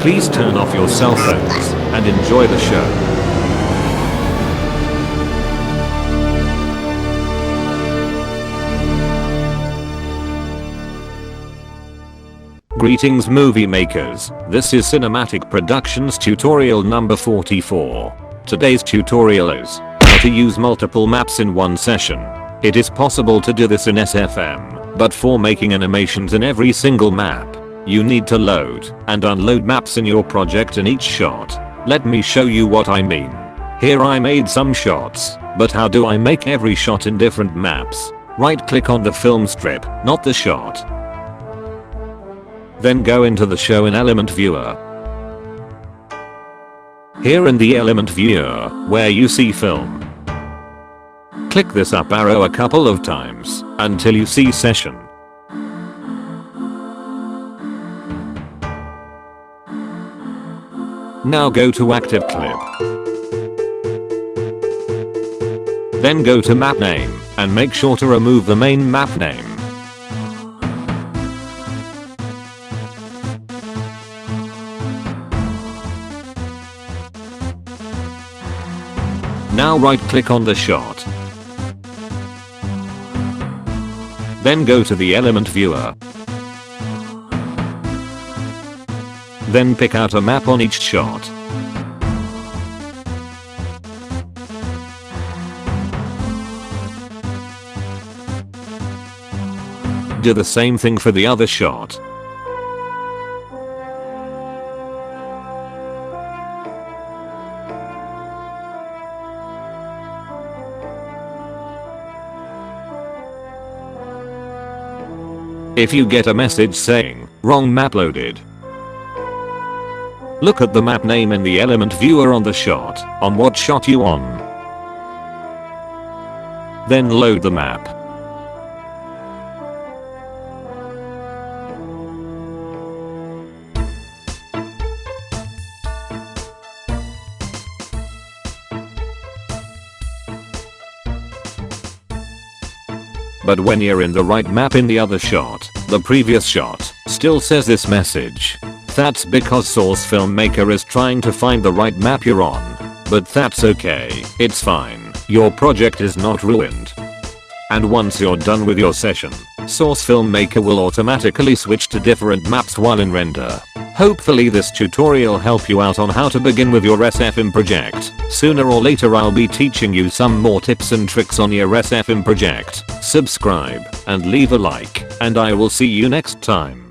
Please turn off your cell phones and enjoy the show. Greetings movie makers, this is Cinematic Productions tutorial number 44. Today's tutorial is how to use multiple maps in one session. It is possible to do this in SFM, but for making animations in every single map, you need to load and unload maps in your project in each shot. Let me show you what I mean. Here I made some shots, but how do I make every shot in different maps? Right click on the film strip, not the shot. Then go into the show in element viewer. Here in the element viewer, where you see film, click this up arrow a couple of times until you see session. Now go to active clip. Then go to map name and make sure to remove the main map name. Now right click on the shot. Then go to the element viewer. Then pick out a map on each shot. Do the same thing for the other shot. If you get a message saying, wrong map loaded, look at the map name in the element viewer on the shot, on what shot you on. Then load the map. But when you're in the right map in the other shot, the previous shot still says this message. That's because Source Filmmaker is trying to find the right map you're on. But that's okay, it's fine, your project is not ruined. And once you're done with your session, Source Filmmaker will automatically switch to different maps while in render. Hopefully this tutorial help you out on how to begin with your SFM project. Sooner or later I'll be teaching you some more tips and tricks on your SFM project. Subscribe and leave a like, and I will see you next time.